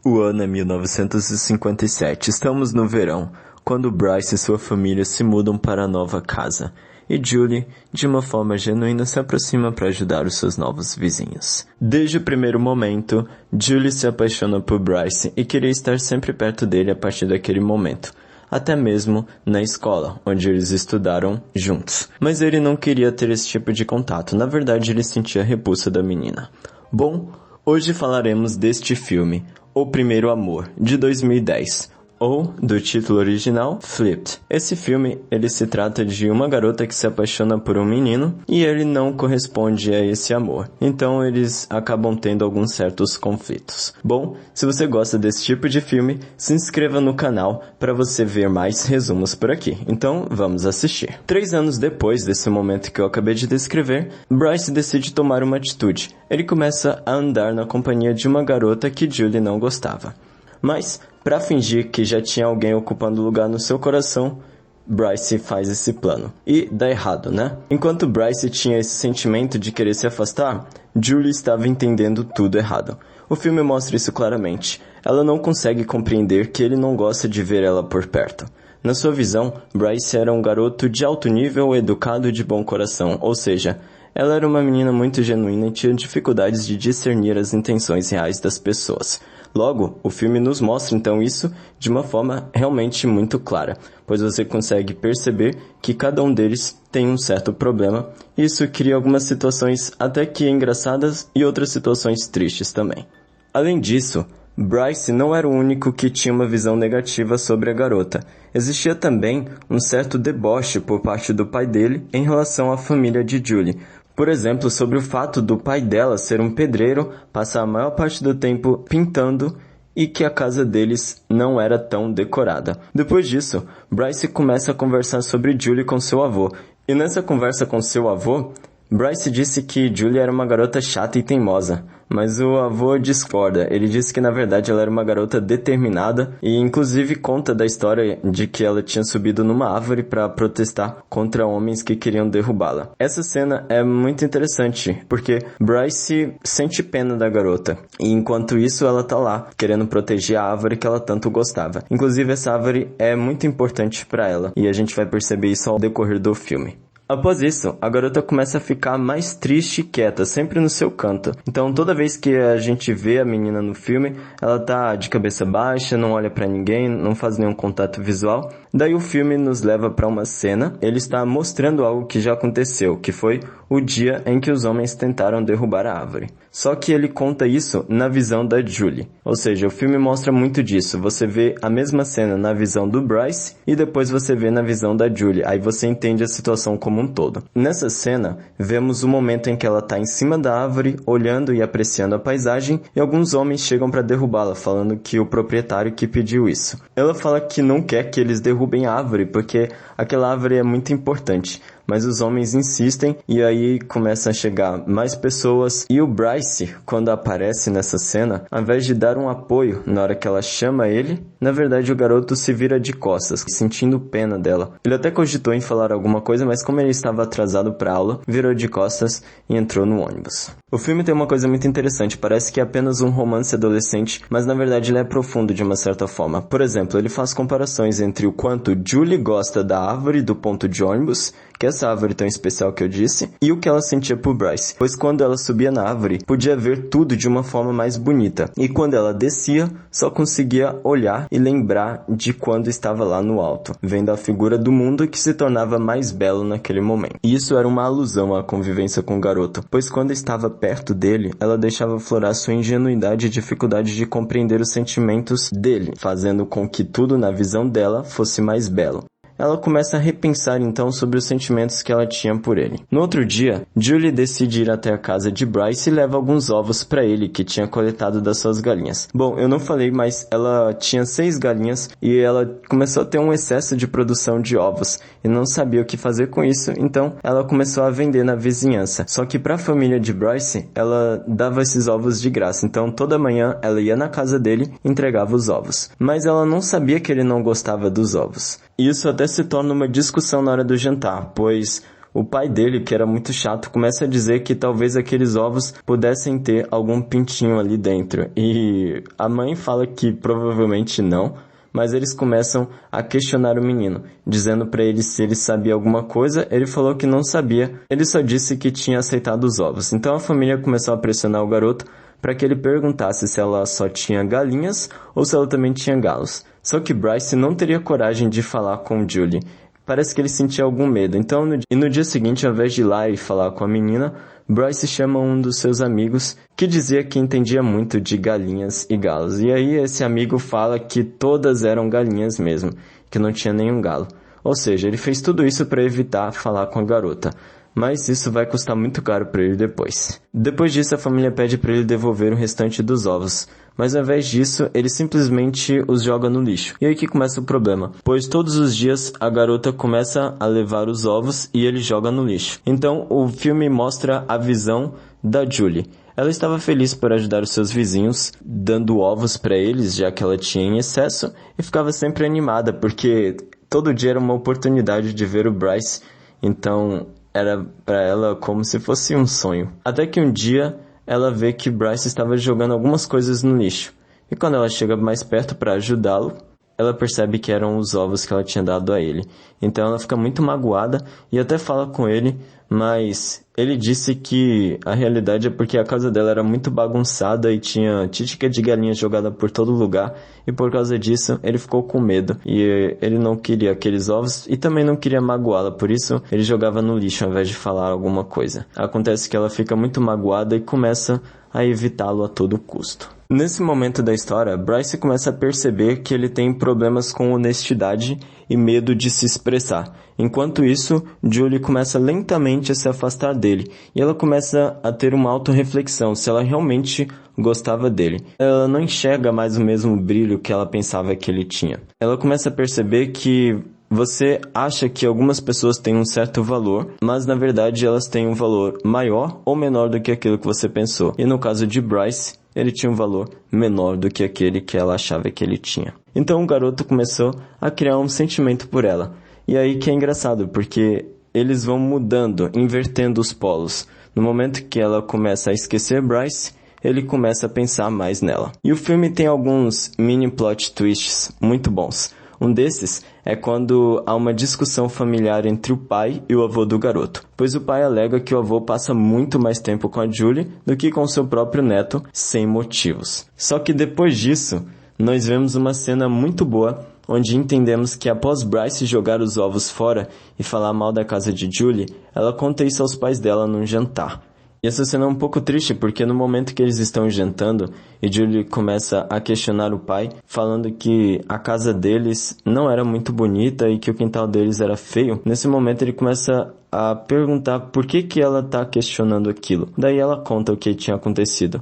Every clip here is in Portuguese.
O ano é 1957. Estamos no verão, quando Bryce e sua família se mudam para a nova casa. E Julie, de uma forma genuína, se aproxima para ajudar os seus novos vizinhos. Desde o primeiro momento, Julie se apaixona por Bryce e queria estar sempre perto dele a partir daquele momento. Até mesmo na escola, onde eles estudaram juntos. Mas ele não queria ter esse tipo de contato. Na verdade, ele sentia repulsa da menina. Bom, hoje falaremos deste filme, O Primeiro Amor, de 2010, ou, do título original, Flipped. Esse filme, ele se trata de uma garota que se apaixona por um menino e ele não corresponde a esse amor. Então, eles acabam tendo alguns certos conflitos. Bom, se você gosta desse tipo de filme, se inscreva no canal para você ver mais resumos por aqui. Então, vamos assistir. 3 anos depois desse momento que eu acabei de descrever, Bryce decide tomar uma atitude. Ele começa a andar na companhia de uma garota que Julie não gostava. Mas, para fingir que já tinha alguém ocupando lugar no seu coração, Bryce faz esse plano. E dá errado, né? Enquanto Bryce tinha esse sentimento de querer se afastar, Julie estava entendendo tudo errado. O filme mostra isso claramente. Ela não consegue compreender que ele não gosta de ver ela por perto. Na sua visão, Bryce era um garoto de alto nível, educado e de bom coração, ou seja, ela era uma menina muito genuína e tinha dificuldades de discernir as intenções reais das pessoas. Logo, o filme nos mostra então isso de uma forma realmente muito clara, pois você consegue perceber que cada um deles tem um certo problema, e isso cria algumas situações até que engraçadas e outras situações tristes também. Além disso, Bryce não era o único que tinha uma visão negativa sobre a garota. Existia também um certo deboche por parte do pai dele em relação à família de Julie. Por exemplo, sobre o fato do pai dela ser um pedreiro, passar a maior parte do tempo pintando e que a casa deles não era tão decorada. Depois disso, Bryce começa a conversar sobre Julie com seu avô. E nessa conversa com seu avô, Bryce disse que Julie era uma garota chata e teimosa, mas o avô discorda. Ele disse que na verdade ela era uma garota determinada e inclusive conta da história de que ela tinha subido numa árvore para protestar contra homens que queriam derrubá-la. Essa cena é muito interessante, porque Bryce sente pena da garota e enquanto isso ela tá lá, querendo proteger a árvore que ela tanto gostava. Inclusive essa árvore é muito importante para ela e a gente vai perceber isso ao decorrer do filme. Após isso, a garota começa a ficar mais triste e quieta, sempre no seu canto. Então, toda vez que a gente vê a menina no filme, ela tá de cabeça baixa, não olha pra ninguém, não faz nenhum contato visual. Daí o filme nos leva para uma cena, ele está mostrando algo que já aconteceu, que foi o dia em que os homens tentaram derrubar a árvore. Só que ele conta isso na visão da Julie. Ou seja, o filme mostra muito disso. Você vê a mesma cena na visão do Bryce e depois você vê na visão da Julie. Aí você entende a situação como um todo. Nessa cena, vemos o momento em que ela está em cima da árvore, olhando e apreciando a paisagem, e alguns homens chegam para derrubá-la, falando que o proprietário que pediu isso. Ela fala que não quer que eles derrubem a árvore, porque aquela árvore é muito importante. Mas os homens insistem e aí começam a chegar mais pessoas. E o Bryce, quando aparece nessa cena, ao invés de dar um apoio na hora que ela chama ele, na verdade o garoto se vira de costas, sentindo pena dela. Ele até cogitou em falar alguma coisa, mas como ele estava atrasado para aula, virou de costas e entrou no ônibus. O filme tem uma coisa muito interessante, parece que é apenas um romance adolescente, mas na verdade ele é profundo de uma certa forma. Por exemplo, ele faz comparações entre o quanto Julie gosta da árvore do ponto de ônibus, que é essa árvore tão especial que eu disse, e o que ela sentia por Bryce, pois quando ela subia na árvore, podia ver tudo de uma forma mais bonita, e quando ela descia, só conseguia olhar e lembrar de quando estava lá no alto, vendo a figura do mundo que se tornava mais belo naquele momento. E isso era uma alusão à convivência com o garoto, pois quando estava perto dele, ela deixava aflorar sua ingenuidade e dificuldade de compreender os sentimentos dele, fazendo com que tudo na visão dela fosse mais belo. Ela começa a repensar então sobre os sentimentos que ela tinha por ele. No outro dia, Julie decide ir até a casa de Bryce e leva alguns ovos para ele que tinha coletado das suas galinhas. Bom, eu não falei, mas ela tinha 6 galinhas e ela começou a ter um excesso de produção de ovos e não sabia o que fazer com isso, então ela começou a vender na vizinhança. Só que para a família de Bryce, ela dava esses ovos de graça, então toda manhã ela ia na casa dele e entregava os ovos. Mas ela não sabia que ele não gostava dos ovos. Isso até se torna uma discussão na hora do jantar, pois o pai dele, que era muito chato, começa a dizer que talvez aqueles ovos pudessem ter algum pintinho ali dentro. E a mãe fala que provavelmente não, mas eles começam a questionar o menino, dizendo para ele se ele sabia alguma coisa. Ele falou que não sabia, ele só disse que tinha aceitado os ovos. Então a família começou a pressionar o garoto para que ele perguntasse se ela só tinha galinhas ou se ela também tinha galos. Só que Bryce não teria coragem de falar com Julie. Parece que ele sentia algum medo. Então, no dia seguinte, ao invés de ir lá e falar com a menina, Bryce chama um dos seus amigos que dizia que entendia muito de galinhas e galos. E aí esse amigo fala que todas eram galinhas mesmo, que não tinha nenhum galo. Ou seja, ele fez tudo isso para evitar falar com a garota. Mas isso vai custar muito caro para ele depois. Depois disso, a família pede para ele devolver o restante dos ovos. Mas ao invés disso, ele simplesmente os joga no lixo. E aí que começa o problema, pois todos os dias a garota começa a levar os ovos e ele joga no lixo. Então o filme mostra a visão da Julie. Ela estava feliz por ajudar os seus vizinhos, dando ovos para eles, já que ela tinha em excesso, e ficava sempre animada, porque todo dia era uma oportunidade de ver o Bryce. Então era para ela como se fosse um sonho. Até que um dia ela vê que Bryce estava jogando algumas coisas no lixo. E quando ela chega mais perto para ajudá-lo, ela percebe que eram os ovos que ela tinha dado a ele. Então ela fica muito magoada e até fala com ele, mas ele disse que a realidade é porque a casa dela era muito bagunçada e tinha títica de galinha jogada por todo lugar, e por causa disso ele ficou com medo e ele não queria aqueles ovos e também não queria magoá-la, por isso ele jogava no lixo ao invés de falar alguma coisa. Acontece que ela fica muito magoada e começa a evitá-lo a todo custo. Nesse momento da história, Bryce começa a perceber que ele tem problemas com honestidade e medo de se expressar. Enquanto isso, Julie começa lentamente a se afastar dele, e ela começa a ter uma autorreflexão se ela realmente gostava dele. Ela não enxerga mais o mesmo brilho que ela pensava que ele tinha. Ela começa a perceber que você acha que algumas pessoas têm um certo valor, mas na verdade elas têm um valor maior ou menor do que aquilo que você pensou. E no caso de Bryce, ele tinha um valor menor do que aquele que ela achava que ele tinha. Então o garoto começou a criar um sentimento por ela. E aí que é engraçado, porque eles vão mudando, invertendo os polos. No momento que ela começa a esquecer Bryce, ele começa a pensar mais nela. E o filme tem alguns mini plot twists muito bons. Um desses é quando há uma discussão familiar entre o pai e o avô do garoto, pois o pai alega que o avô passa muito mais tempo com a Julie do que com seu próprio neto, sem motivos. Só que depois disso, nós vemos uma cena muito boa, onde entendemos que após Bryce jogar os ovos fora e falar mal da casa de Julie, ela conta isso aos pais dela num jantar. E essa cena é um pouco triste, porque no momento que eles estão jantando e Julie começa a questionar o pai, falando que a casa deles não era muito bonita e que o quintal deles era feio, nesse momento ele começa a perguntar por que ela está questionando aquilo. Daí ela conta o que tinha acontecido.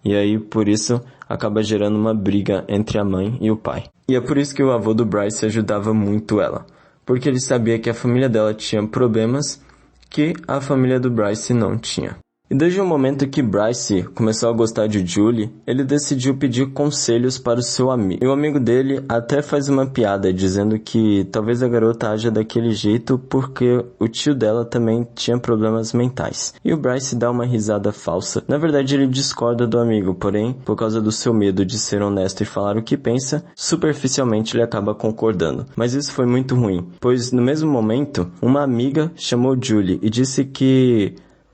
E aí, por isso, acaba gerando uma briga entre a mãe e o pai. E é por isso que o avô do Bryce ajudava muito ela, porque ele sabia que a família dela tinha problemas que a família do Bryce não tinha. E desde o momento que Bryce começou a gostar de Julie, ele decidiu pedir conselhos para o seu amigo. E o amigo dele até faz uma piada, dizendo que talvez a garota haja daquele jeito porque o tio dela também tinha problemas mentais. E o Bryce dá uma risada falsa. Na verdade, ele discorda do amigo, porém, por causa do seu medo de ser honesto e falar o que pensa, superficialmente ele acaba concordando. Mas isso foi muito ruim, pois no mesmo momento, uma amiga chamou Julie e disse que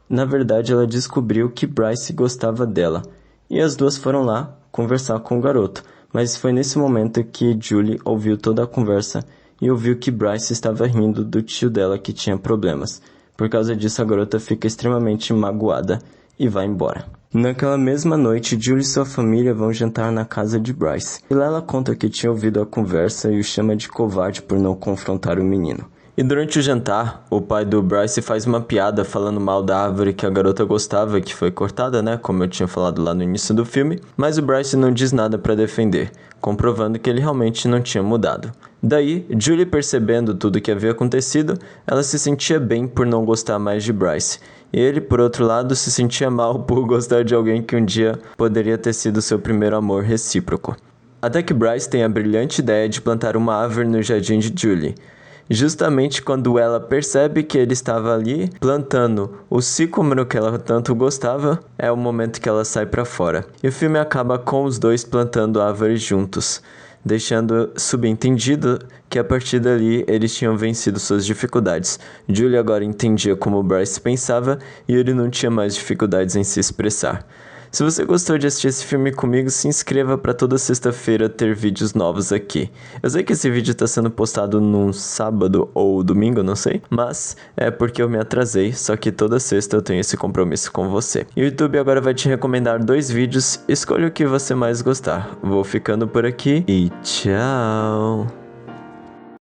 na verdade, ela descobriu que Bryce gostava dela, e as duas foram lá conversar com o garoto. Mas foi nesse momento que Julie ouviu toda a conversa e ouviu que Bryce estava rindo do tio dela que tinha problemas. Por causa disso, a garota fica extremamente magoada e vai embora. Naquela mesma noite, Julie e sua família vão jantar na casa de Bryce. E lá ela conta que tinha ouvido a conversa e o chama de covarde por não confrontar o menino. E durante o jantar, o pai do Bryce faz uma piada falando mal da árvore que a garota gostava, que foi cortada, né, como eu tinha falado lá no início do filme, mas o Bryce não diz nada para defender, comprovando que ele realmente não tinha mudado. Daí, Julie, percebendo tudo o que havia acontecido, ela se sentia bem por não gostar mais de Bryce. E ele, por outro lado, se sentia mal por gostar de alguém que um dia poderia ter sido seu primeiro amor recíproco. Até que Bryce tem a brilhante ideia de plantar uma árvore no jardim de Julie. Justamente quando ela percebe que ele estava ali plantando o sicômoro que ela tanto gostava, é o momento que ela sai para fora. E o filme acaba com os dois plantando árvores juntos, deixando subentendido que a partir dali eles tinham vencido suas dificuldades. Julie agora entendia como Bryce pensava e ele não tinha mais dificuldades em se expressar. Se você gostou de assistir esse filme comigo, se inscreva para toda sexta-feira ter vídeos novos aqui. Eu sei que esse vídeo está sendo postado num sábado ou domingo, não sei, mas é porque eu me atrasei, só que toda sexta eu tenho esse compromisso com você. E o YouTube agora vai te recomendar 2 vídeos, escolha o que você mais gostar. Vou ficando por aqui e tchau!